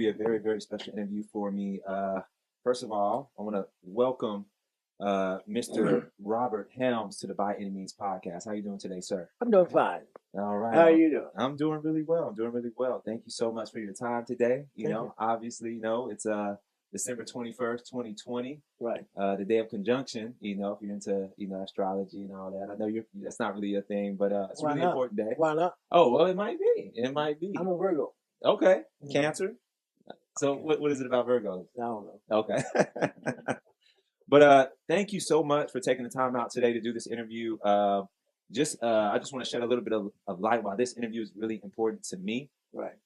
be a very, very special interview for me. First of all, I want to welcome Mr. Robert Helms to the By Any Means podcast. How you doing today, sir? I'm doing fine. All right. How are you doing? I'm doing really well. I'm doing really well. Thank you so much for your time today. Thank you. Obviously, it's December 21st, 2020. Right. The day of conjunction, if you're into, astrology and all that. I know that's not really a thing, but it's a Why really not? important day. Why not? Oh, well, it might be. It might be. I'm a Virgo. Okay. Mhm. Cancer. So what is it about Virgos? I don't know. Okay. But thank you so much for taking the time out today to do this interview. I just want to shed a little bit of light why this interview is really important to me. Right.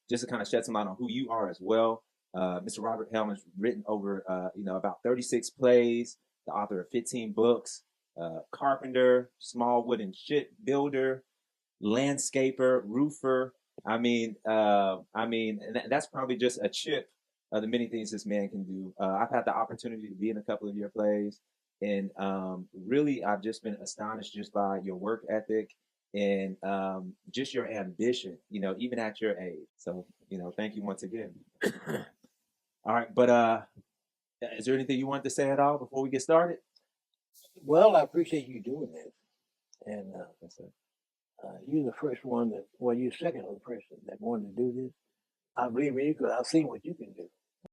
Just to kind of shed some light on who you are as well. Mr. Robert Helm has written over about 36 plays, the author of 15 books, carpenter, small wooden ship builder, landscaper, roofer. That's probably just a chip of the many things this man can do. I've had the opportunity to be in a couple of your plays, and really, I've just been astonished just by your work ethic and just your ambition. Even at your age. So, thank you once again. All right, but is there anything you want to say at all before we get started? Well, I appreciate you doing this, and you're the first one you're second on the person that wanted to do this. I believe in you because I've seen what you can do.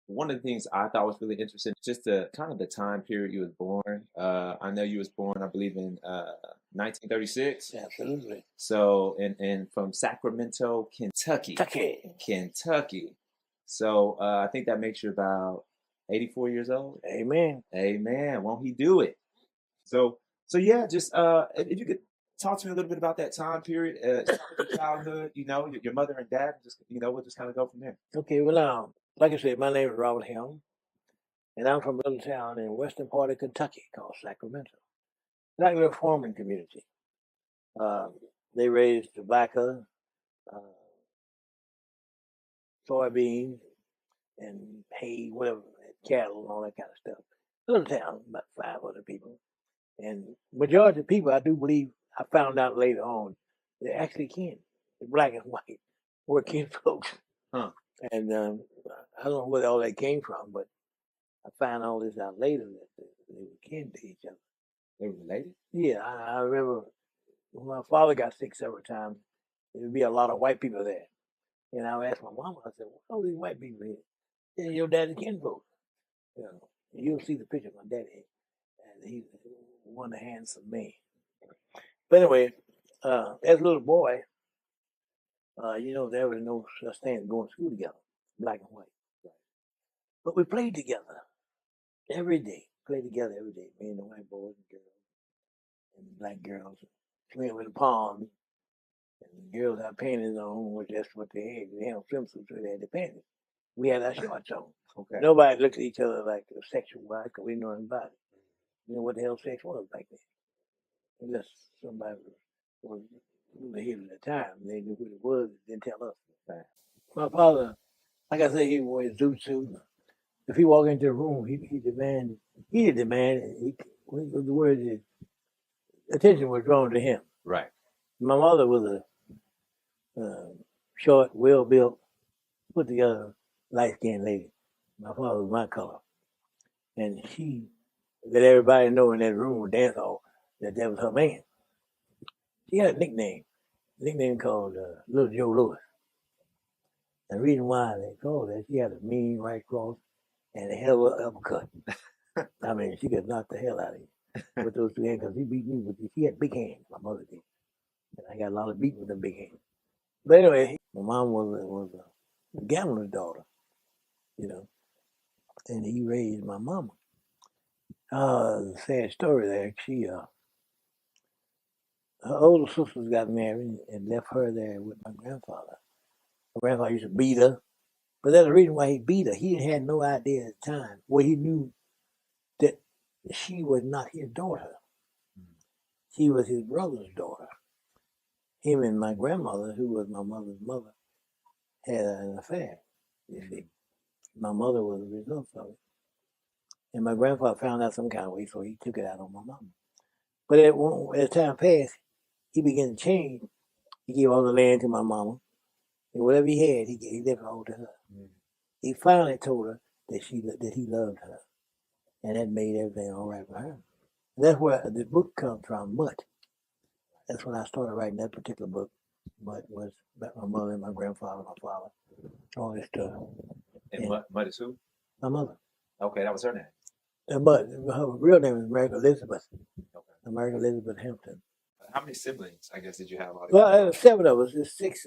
One of the things I thought was really interesting, just the kind of the time period you was born. I know you was born, I believe, in 1936. Absolutely. So, and from Sacramento, Kentucky. So, I think that makes you about 84 years old. Amen. Amen. Won't he do it? So yeah, just if you could talk to me a little bit about that time period, start with your childhood, your mother and dad, just, we'll just kind of go from there. Okay, well, like I said, my name is Robert Helm, and I'm from a little town in western part of Kentucky called Sacramento. Like a little farming community. They raised tobacco, soybeans, and hay, whatever, cattle and all that kind of stuff. Little town, about 500 people. And majority of people, I do believe, I found out later on, they're actually kin, black and white, were kin folks. Huh. And I don't know where all that came from, but I found all this out later that they were kin to each other. They were related? Yeah, I remember when my father got sick several times, there would be a lot of white people there. And I would ask my mama, I said, what are these white people here? Yeah, your daddy's kin folks. You'll see the picture of my daddy. And he's one handsome man. But anyway, as a little boy, there was no such thing as going to school together, black and white. But we played together every day. Me and the white boys and girls and the black girls playing with the palms. And the girls had panties on, which that's what they had. They had swimsuits, so they had the panties. We had our shorts on. Okay. Nobody looked at each other like sexual wise because we didn't know anything about it. You know what the hell sex was back then. Unless somebody was here at the time. They knew what it was and didn't tell us. Right. My father, like I say, he wore his zoot suit. If he walked into the room, he demanded, the word is, attention was drawn to him. Right. My mother was a short, well-built, put-together, light-skinned lady. My father was my color. And she let everybody know in that room, dance hall, that was her man. She had a nickname called Little Joe Louis. And the reason why they called that, she had a mean right cross and a hell of an uppercut. I mean, she could knock the hell out of you with those two hands, because he beat me she had big hands, my mother did. And I got a lot of beating with them big hands. But anyway, my mom was a gambler's daughter, and he raised my mama. Sad story there. Her older sisters got married and left her there with my grandfather. My grandfather used to beat her, but that's the reason why he beat her. He had no idea at the time. Well, he knew that she was not his daughter. She was his brother's daughter. Him and my grandmother, who was my mother's mother, had an affair, you see. My mother was the result of it. And my grandfather found out some kind of way, so he took it out on my mama. But as time passed, he began to change. He gave all the land to my mama. And whatever he had, he left it all to her. he finally told her that he loved her, and that made everything all right for her. And that's where the book comes from, Mutt. That's when I started writing that particular book. Mutt was about my mother and my grandfather, my father, all this stuff. And Mud is who? My mother. Okay, that was her name. But her real name is America Elizabeth. Okay. America Elizabeth Hampton. How many siblings, I guess, did you have? Well, there were 7 of us. There's 6.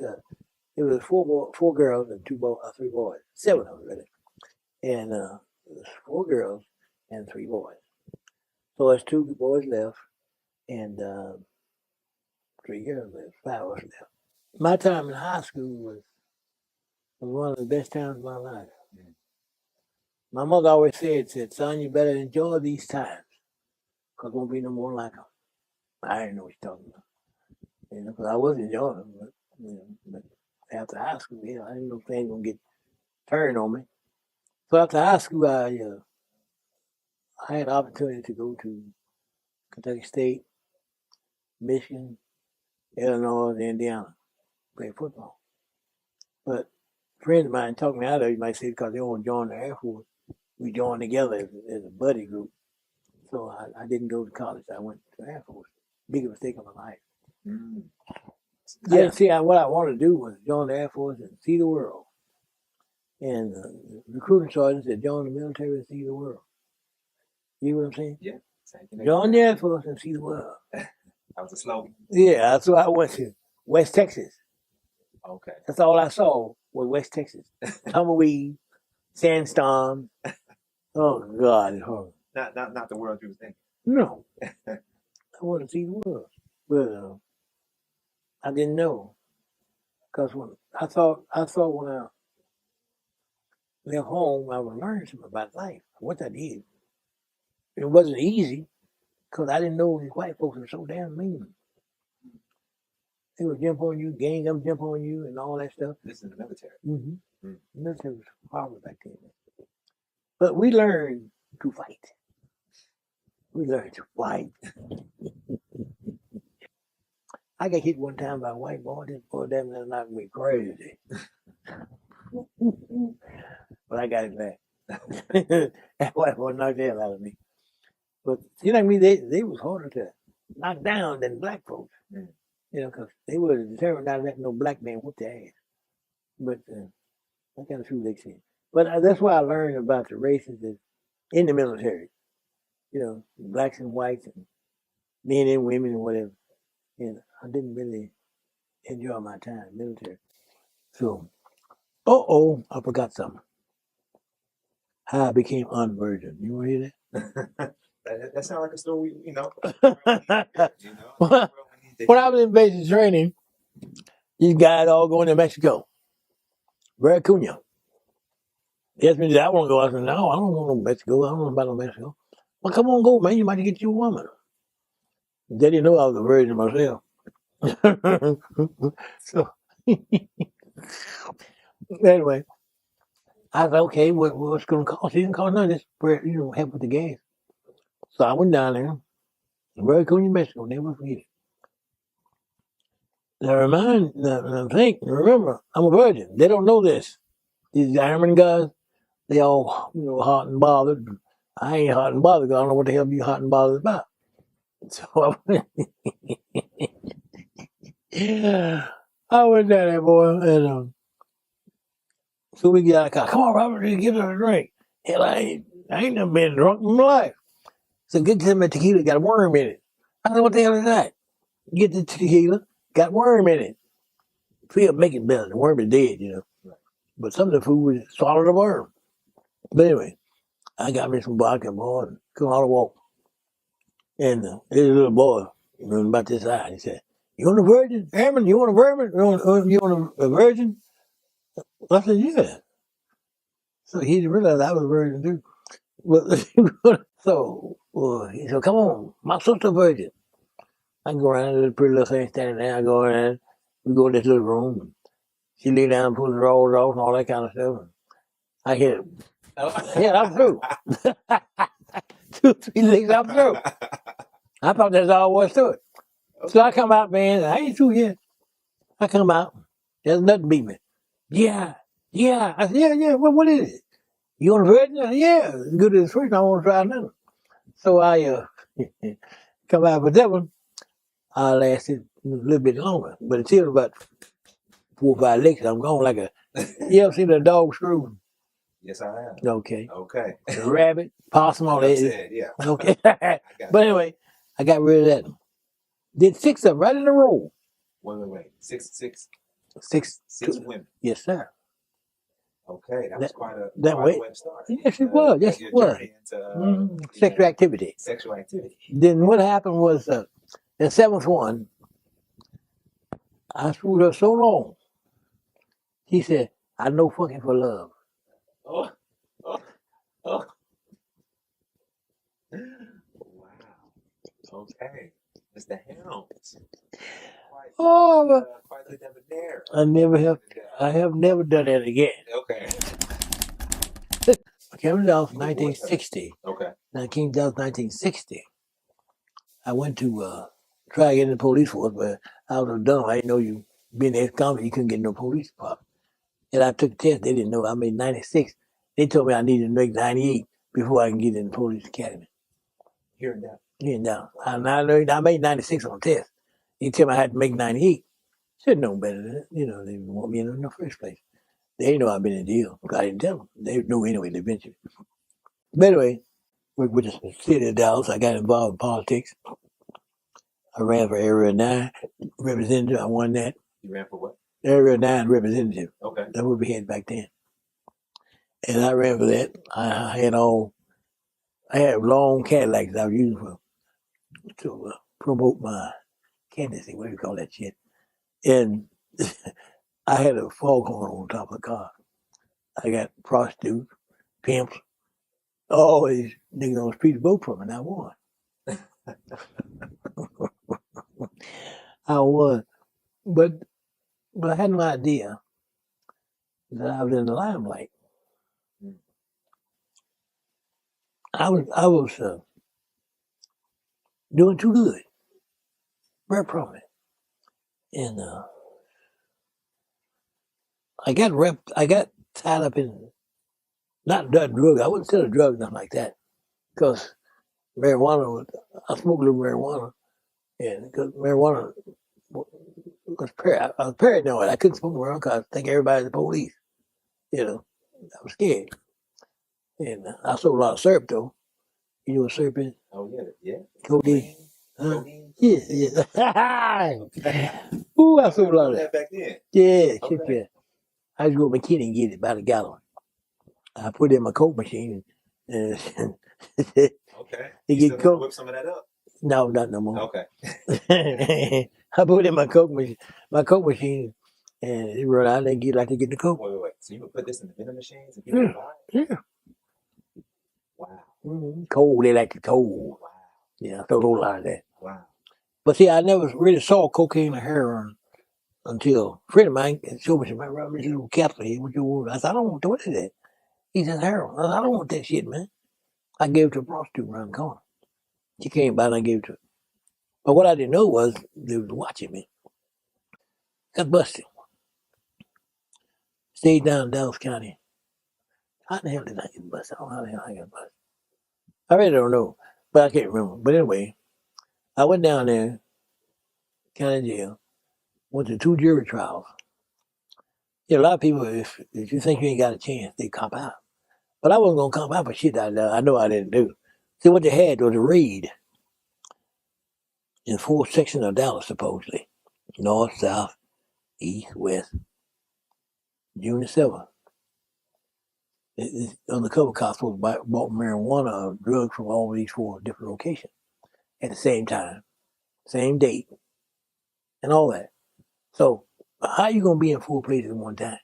It was 4 girls and 3 boys. 7 of us, really. And it was 4 girls and 3 boys. So there's 2 boys left and 3 girls left. 5 of us left. My time in high school was one of the best times of my life. Mm-hmm. My mother always said, son, you better enjoy these times because there won't be no more like them. I didn't know what you're talking about. You know, because I was enjoying them. But after high school, I didn't know things going to get turned on me. So after high school, I had the opportunity to go to Kentucky State, Michigan, Illinois, and Indiana, play football. But friends of mine talking me out of it, you might say, because they want to join the Air Force. We joined together as a buddy group. So I didn't go to college. I went to the Air Force. Biggest mistake of my life. Mm. Yeah, see, what I wanted to do was join the Air Force and see the world. And the recruiting sergeant said, join the military and see the world. You know what I'm saying? Yeah. Join the Air Force and see the world. That was a slogan. Yeah, that's why I went to West Texas. Okay. That's all I saw was West Texas. Tumbleweed, sandstorm. Oh, God, it's horrible. Not the world you were thinking. No. I wanted to see the world. But I didn't know. Because when I thought when I left home, I would learn something about life. What I did. It wasn't easy because I didn't know these white folks were so damn mean. They would jump on you, gang them, jump on you, and all that stuff. This is the military. Mm-hmm. Mm. The military was horrible back then. But we learned to fight. We learned to fight. I got hit one time by a white boy. This boy damn near knocked me crazy. But I got it back. That white boy knocked the hell out of me. But you know what I mean? They was harder to knock down than black folks. Mm. You know, because they were determined not to let no black man whoop their ass. But I kind of true they said. But that's why I learned about the races in the military. You know, blacks and whites and men and women and whatever. And I didn't really enjoy my time in the military. So, I forgot something. How I became unvirgin. You want to hear that? That sounds like a story, you know. When I was in basic training, these guys all going to Mexico. Veracruz. Yes, me, I want to go. I said, no, I don't want no Mexico. I don't know about no Mexico. Well, come on, go, man. You might get you a woman. They didn't know I was a virgin myself. So, anyway, I said, okay, what's going to cost? He didn't cost none of this, help with the gas. So I went down there, Veracruz, Mexico, never forget it. Now remember, I'm a virgin. They don't know this. These Ironman guys, they all, hot and bothered. I ain't hot and bothered because I don't know what the hell you hot and bothered about. So I went down there, boy, and so we get out of the car. Come on, Robert, give us a drink. Hell, I ain't never been drunk in my life. So get some tequila, got a worm in it. I said, what the hell is that? Get the tequila, got worm in it. Feel make it better. The worm is dead, Right. But some of the food was swallowed the worm. But anyway, I got me some vodka, boy, and come on the walk. And there's a little boy, about this size. He said, "You want a virgin, Herman? You want a virgin? You want a virgin?" I said, "Yeah." So he didn't realize I was a virgin too. But so he said, "Come on, my sister virgin." I go around, there's a pretty little thing standing there. I go around, we go in this little room. She lay down and pull the drawers off and all that kind of stuff. I hit it. Yeah, I'm through. 2, 3 licks, I'm through. I thought that's all there was to it. Okay. So I come out, man. I ain't through yet. I come out. There's nothing beat me. Yeah. Yeah. I said, yeah. What is it? You on the virgin? I said, yeah. It's good as first. I want to try another. So I come out with that one. I lasted a little bit longer, but until about 4 or 5 licks, I'm gone like a. You ever seen a dog screw? Yes, I have. Okay. Okay. The rabbit, possum, all that. Said, yeah. Okay. I got But you. anyway, I got rid of that. Did 6 of them right in a row. Wait. Six Six. women. Yes, sir. Okay, that was quite a That way. way to start. Yes, it was. Yes, Your it was. journey into Sexual activity. sexual activity. Then what happened was the 7th one, I screwed her so long. She said, I know fucking for love. Oh, oh, oh. Wow. Okay. Mr. Helms. Quite the debonair. I have never done that again. Okay. I came down from 1960. Okay. I came down 1960. I went to try to get in the police force, but I was dumb. I didn't know you being ex-convict, you couldn't get no police department. And I took the test. They didn't know. I made 96. They told me I needed to make 98 before I can get in the police academy. Here and down. Here and down. I made 96 on the test. They told me I had to make 98. Should know better than that. You know, they didn't want me in the first place. They didn't know I'd been in jail. I didn't tell them. They knew anyway, eventually. But anyway, with the city of Dallas, I got involved in politics. I ran for Area 9 representative. I won that. You ran for what? Area 9 representative. Okay. That's what we had back then. And I ran for that. I had long Cadillacs I was using to promote my candidacy. What do you call that shit? And I had a foghorn on top of the car. I got prostitutes, pimps, all these niggas on the street vote for me, and I won. I won. But I had no idea that I was in the limelight. I was doing too good, very prominent, and I got tied up in not that drug. I wouldn't sell a drug, nothing like that, because marijuana. I smoked a little marijuana, and because marijuana was I was paranoid. I couldn't smoke marijuana because I think everybody's the police. You know, I was scared, and I sold a lot of syrup though. You know what syrup is? Oh yeah. Codeine. Codeine. Yeah. Ooh, I sold a lot of that back then. Yeah, shit, yeah. I just go to McKinney and get it by the gallon. I put it in my Coke machine and okay. You get Coke. Whip some of that up? No, not no more. Okay. I put it in my Coke machine, and it run out and get the Coke. Wait. So you would put this in the vending machines and people buy it? Yeah. Wow. Mm-hmm. Cold, they like it cold. Wow. Yeah, I sold a whole lot of that. Wow. But see, I never really saw cocaine or heroin until a friend of mine showed me some little capsule here. What you want? I said, I don't want to. What is that? He said, heroin. I said, I don't want that shit, man. I gave it to a prostitute around the corner. She came by and I gave it to her. But what I didn't know was they was watching me. Got busted. Stayed down in Dallas County. How the hell did I get busted? I don't know how the hell I got busted. I really don't know, but I can't remember. But anyway, I went down there, county jail, went to 2 jury trials. Yeah, a lot of people, if you think you ain't got a chance, they cop out. But I wasn't going to cop out for shit I know I didn't do. See, what they had was a raid in 4 sections of Dallas, supposedly. North, south, east, west. June the 7th. Undercover cops bought marijuana or drugs from all these 4 different locations at the same time, same date, and all that. So, how you going to be in 4 places at one time?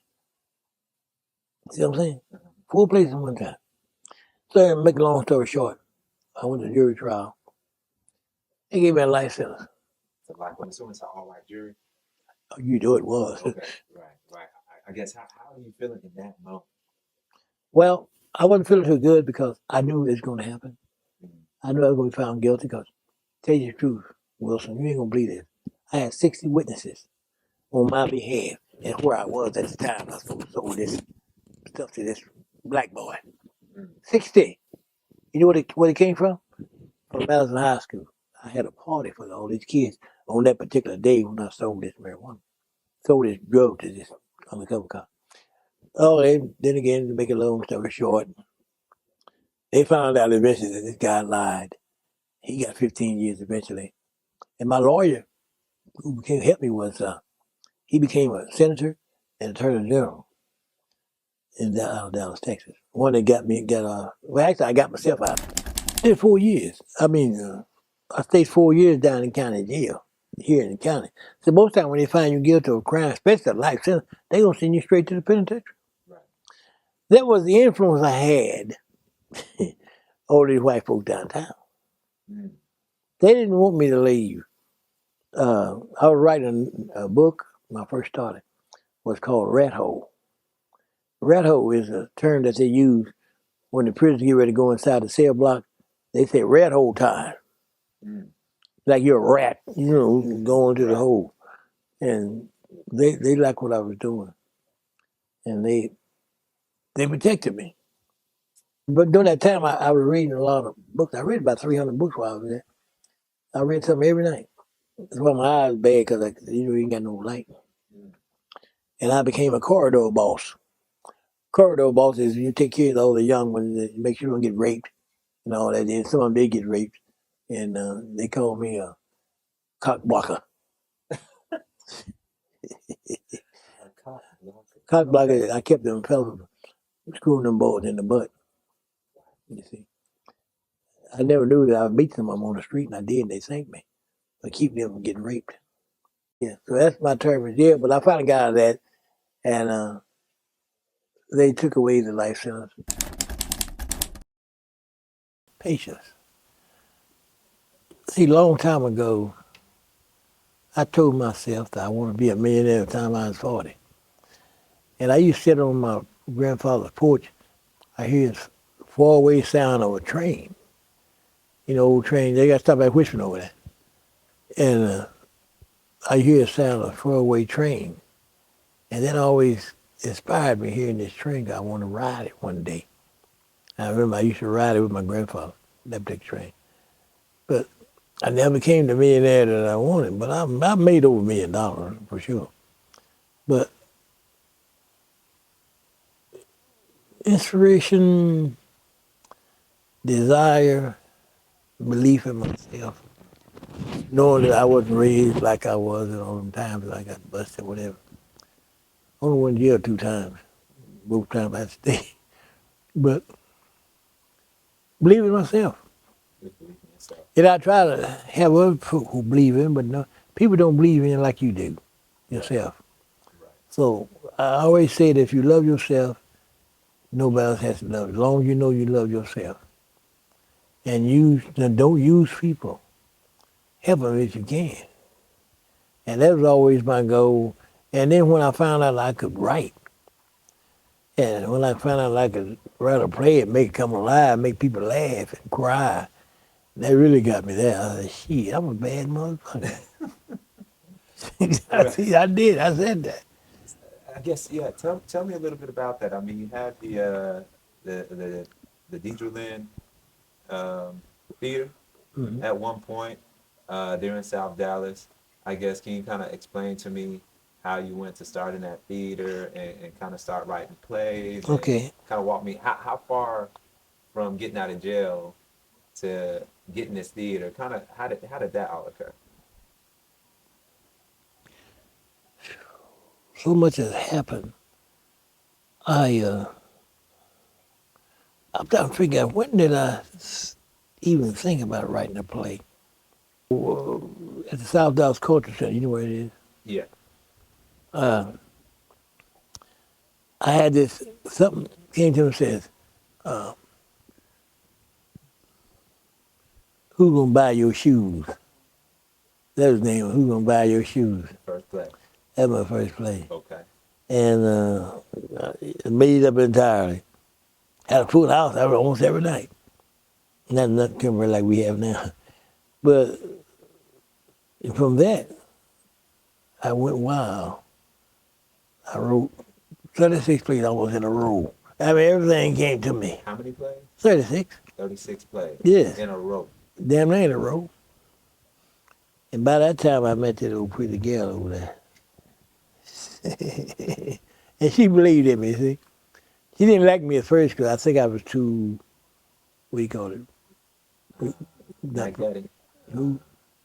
See what I'm saying? 4 places at one time. So, to make a long story short, I went to jury trial. They gave me a life sentence. So, like, I'm assuming it's an all-white jury? Oh, you know it was. Okay, right. I guess, how are you feeling in that moment? Well, I wasn't feeling too good because I knew it was going to happen. I knew I was going to be found guilty because, tell you the truth, Wilson, you ain't going to believe this. I had 60 witnesses on my behalf and where I was at the time I sold this stuff to this black boy. Mm. 60. You know where it came from? From Madison High School. I had a party for all these kids on that particular day when I sold this marijuana. Sold this drug to this undercover cop. Oh, then again, to make a long story short, they found out eventually that this guy lied. He got 15 years eventually. And my lawyer, who came help me, was he became a senator and attorney general in Dallas, Texas. One that well, actually, I got myself out. I did 4 years. I mean, I stayed 4 years down in county jail here in the county. So most time when they find you guilty of a crime, especially a life sentence, they gonna send you straight to the penitentiary. Right. That was the influence I had over these white folks downtown. Mm. They didn't want me to leave. I was writing a book. My first started was called Rat Hole. Rat hole is a term that they use when the prisoners get ready to go inside the cell block. They say rat hole time. Mm. Like you're a rat, going to the Right. hole. And they liked what I was doing. And they protected me. But during that time, I was reading a lot of books. I read about 300 books while I was there. I read something every night. That's why my eyes bad because you ain't got no light. Mm. And I became a corridor boss. Corridor boss is you take care of all the young ones, and make sure you don't get raped and all that. And some of them did get raped. And they called me a cock blocker. A cop blocker. Cock blocker, I kept them fellas screwing them boys in the butt. You see, I never knew that I would meet some of them on the street, and I did, and they thanked me for keeping them from getting raped. Yeah, so that's my term in jail. But I finally got out of that, and they took away the life sentence. Patience. See, a long time ago, I told myself that I want to be a millionaire by the time I was 40. And I used to sit on my grandfather's porch. I hear this faraway sound of a train. Old train. They got to stop at Whispering over there. And I hear the sound of a faraway train. And that always inspired me hearing this train. I want to ride it one day. I remember I used to ride it with my grandfather, that big train. But I never became the millionaire that I wanted. But I made over $1 million for sure. But inspiration, desire, belief in myself, knowing that I wasn't raised like I was and all them times that I got busted, whatever. Only went to jail 2 times. Both times I had to stay. But believe in myself. Just believe in yourself. And I try to have other folk who believe in, but no, people don't believe in it like you do yourself. Right. So I always say that if you love yourself, nobody else has to love you. As long as you know you love yourself. And don't use people. Help them if you can. And that was always my goal. And then when I found out I could write, and when I found out I could write a play and make it come alive, make people laugh and cry, that really got me there. I said, shit, I'm a bad motherfucker. Right. I did. I said that. I guess, yeah. Tell me a little bit about that. I mean, you had the Deidre Lynn theater Mm-hmm. at one point there in South Dallas. I guess can you kind of explain to me how you went to start in that theater and kind of start writing plays and Okay. kind of walk me how far from getting out of jail to getting this theater? Kind of how did that all occur? So much has happened. I I'm trying to figure out when did I even think about writing a play. At the South Dallas Culture Center, you know where it is? Yeah. Uh, I had this, something came to me and says, who gonna buy your shoes? That was the name of Who Gonna Buy Your Shoes. First play. That was my first play. Okay. And it made it up entirely. Had a full house almost every night. Nothing contemporary like we have now. But from that, I went wild. I wrote 36 plays almost in a row. I mean, everything came to me. How many plays? 36. 36 plays. Yes. In a row. Damn near in a row. And by that time, I met that old pretty girl over there. And she believed in me, see. She didn't like me at first because I think I was too, what do you call it? Like that.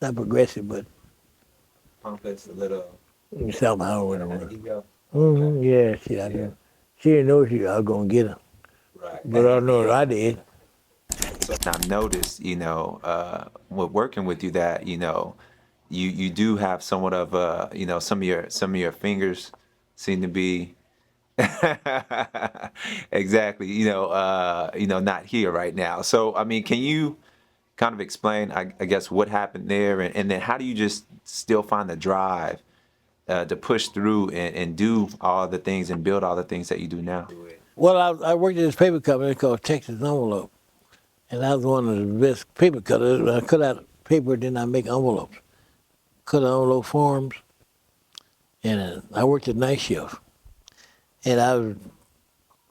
Not progressive, but Pompous, a little. somehow or whatever. Ego. Yeah, I know. She didn't know I was going to get her. Right. But I know I did. So I've noticed, with working with you that, you do have somewhat of some of your fingers seem to be exactly, not here right now. So I mean, can you kind of explain, I guess, what happened there, and then how do you just still find the drive to push through and do all the things and build all the things that you do now? Well, I worked at this paper company called Texas Envelope. And I was one of the best paper cutters. I cut out paper, then I make envelopes. Cut out envelope forms. And I worked at night shift. And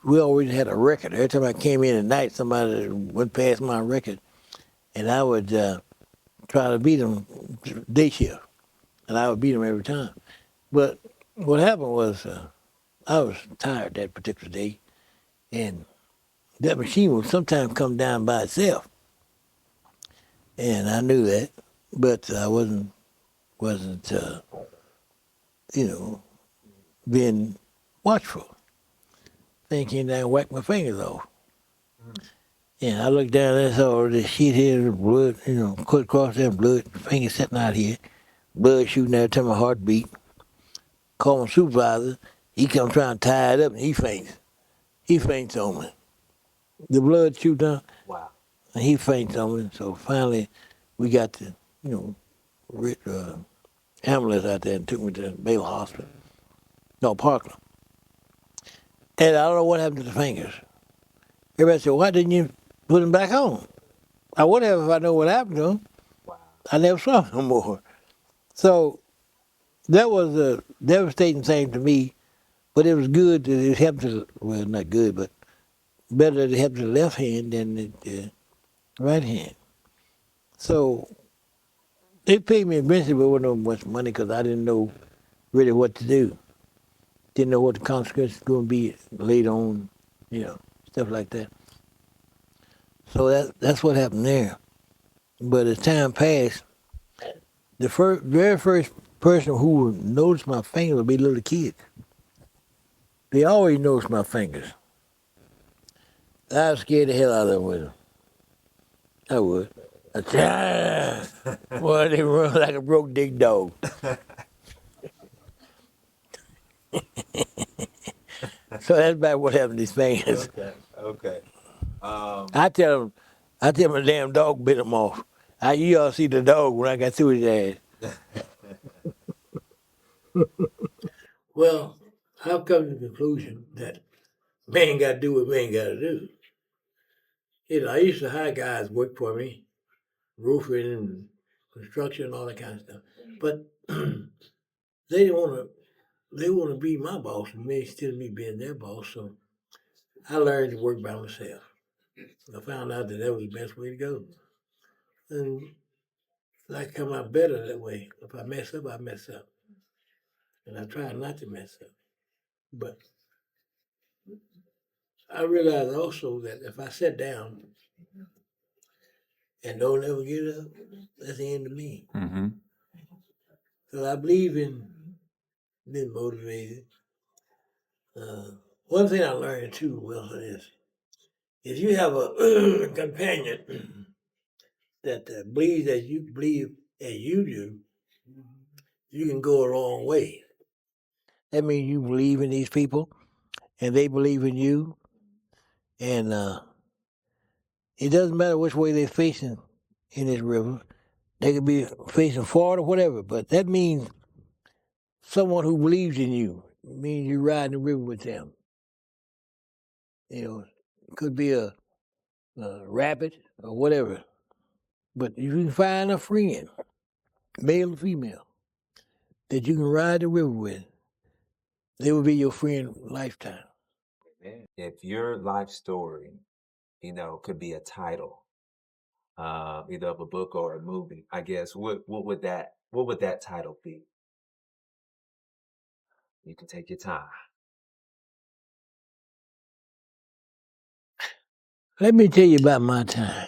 we always had a record. Every time I came in at night, somebody went past my record. And I would try to beat them day shift. And I would beat them every time. But what happened was I was tired that particular day. And that machine would sometimes come down by itself. And I knew that. But I wasn't being watchful. Thing came down and whacked my fingers off. And I looked down and saw this shit here, blood, cut across there, blood, fingers sitting out here, blood shooting out to my heartbeat. Called my supervisor. He come trying to tie it up and he faints. He faints on me. The blood shoots down. Wow. And he faints on me. So finally we got the, ambulance out there and took me to Baylor Hospital. No, Parkland. And I don't know what happened to the fingers. Everybody said, why didn't you put them back on? I would have if I know what happened to them. Wow. I never saw them no more. So that was a devastating thing to me, but it was good that it happened to, well, not good, but better that it happened to the left hand than the right hand. So they paid me eventually, but it wasn't no much money because I didn't know really what to do. Didn't know what the consequences were going to be later on, stuff like that. So that's what happened there. But as time passed, the very first person who would notice my fingers would be little kids. They always notice my fingers. I was scared the hell out of them with them. I would. Boy, they run like a broke dick dog. So that's about what happened to these fingers. Okay. I tell my damn dog bit them off. You all see the dog when I got through his ass. Well, I've come to the conclusion that man got to do what man got to do. I used to hire guys work for me, roofing and construction and all that kind of stuff. But they want to be my boss and me instead of me being their boss. So I learned to work by myself. I found out that was the best way to go. And I come out better that way. If I mess up, I mess up. And I try not to mess up. But I realized also that if I sit down and don't ever get up, that's the end of me. Mm-hmm. So I believe in being motivated. One thing I learned too, Wilson, is if you have a companion that believes as you believe as you do, you can go a long way. That means you believe in these people, and they believe in you, and it doesn't matter which way they're facing in this river. They could be facing forward or whatever, but that means someone who believes in you. It means you ride the river with them. It could be a rapid or whatever. But if you can find a friend, male or female, that you can ride the river with, they will be your friend lifetime. Man, if your life story, could be a title, either of a book or a movie, I guess, what would that title be? You can take your time. Let me tell you about my time.